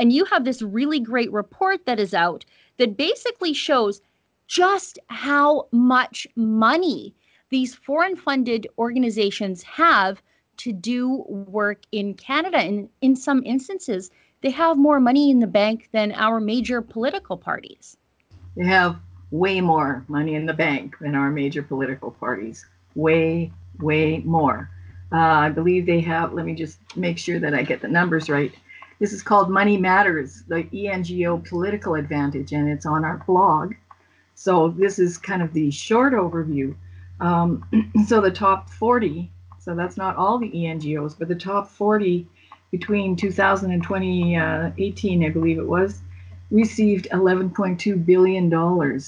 And you have this really great report that is out that basically shows just how much money these foreign funded organizations have to do work in Canada. And in some instances, they have more money in the bank than our major political parties. They have way more money in the bank than our major political parties. Way, way more. I believe they have, let me just make sure that I get the numbers right. This is called Money Matters, the ENGO Political Advantage, and it's on our blog. So this is kind of the short overview. So the top 40, so that's not all the ENGOs, but the top 40 between 2000 and 2018, I believe it was, received $11.2 billion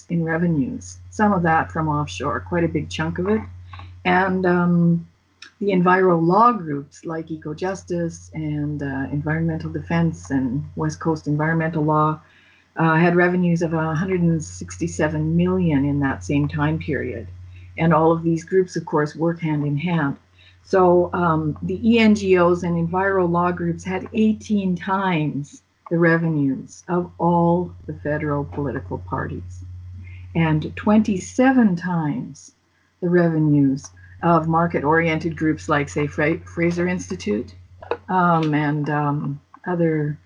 in revenues. Some of that from offshore, quite a big chunk of it. And the enviro law groups like Eco Justice and Environmental Defense and West Coast Environmental Law had revenues of 167 million in that same time period. And all of these groups, of course, work hand in hand. So the ENGOs and enviro law groups had 18 times the revenues of all the federal political parties, and 27 times the revenues of market-oriented groups like, say, Fraser Institute and other,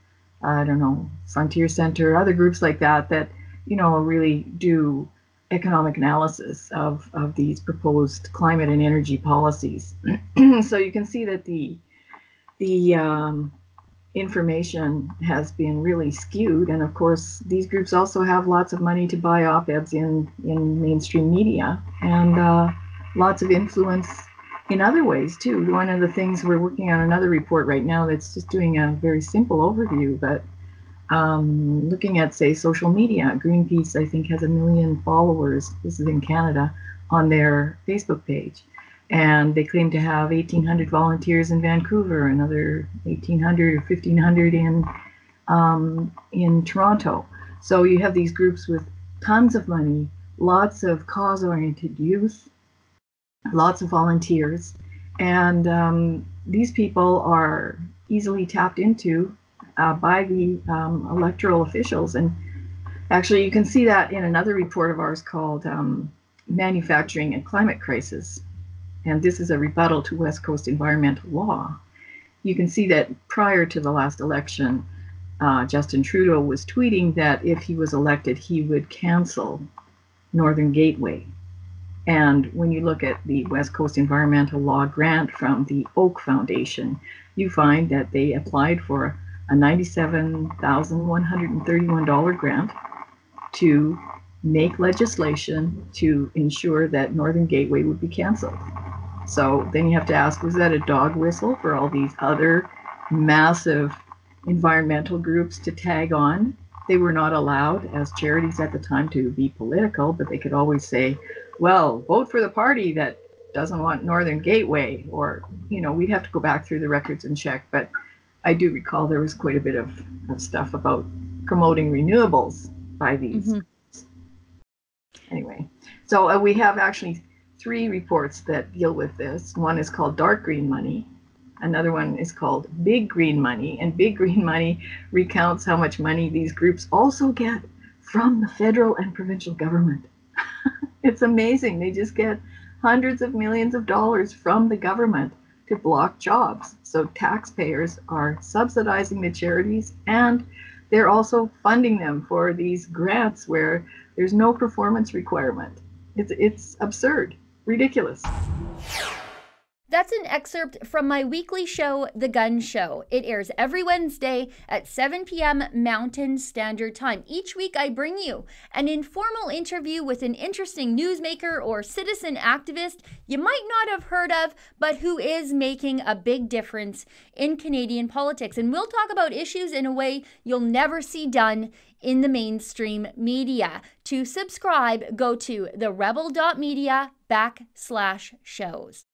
I don't know, Frontier Center, other groups like that, that, you know, really do economic analysis of these proposed climate and energy policies. So you can see that the information has been really skewed, and of course these groups also have lots of money to buy op-eds in mainstream media, and lots of influence in other ways too. One of the things, we're working on another report right now that's just doing a very simple overview, but looking at, say, social media. Greenpeace, I think, has 1 million followers, this is in Canada, on their Facebook page. And they claim to have 1,800 volunteers in Vancouver, another 1,800 or 1,500 in Toronto. So you have these groups with tons of money, lots of cause-oriented youth, lots of volunteers, and these people are easily tapped into by the electoral officials. And actually, you can see that in another report of ours called Manufacturing and Climate Crisis. And this is a rebuttal to West Coast environmental law. You can see that prior to the last election, Justin Trudeau was tweeting that if he was elected, he would cancel Northern Gateway. And when you look at the West Coast environmental law grant from the Oak Foundation, you find that they applied for a $97,131 grant to make legislation to ensure that Northern Gateway would be canceled. So then you have to ask, was that a dog whistle for all these other massive environmental groups to tag on? They were not allowed as charities at the time to be political, but they could always say, well, vote for the party that doesn't want Northern Gateway, or, you know, we'd have to go back through the records and check. But I do recall there was quite a bit of stuff about promoting renewables by these. Anyway, so we have actually 3 reports that deal with this. One is called Dark Green Money. Another one is called Big Green Money. And Big Green Money recounts how much money these groups also get from the federal and provincial government. It's amazing. They just get hundreds of millions of dollars from the government to block jobs. So taxpayers are subsidizing the charities, and they're also funding them for these grants where there's no performance requirement. It's absurd, ridiculous. That's an excerpt from my weekly show, The Gunn Show. It airs every Wednesday at 7 p.m. Mountain Standard Time. Each week I bring you an informal interview with an interesting newsmaker or citizen activist you might not have heard of, but who is making a big difference in Canadian politics. And we'll talk about issues in a way you'll never see done in the mainstream media. To subscribe, go to therebel.media/shows.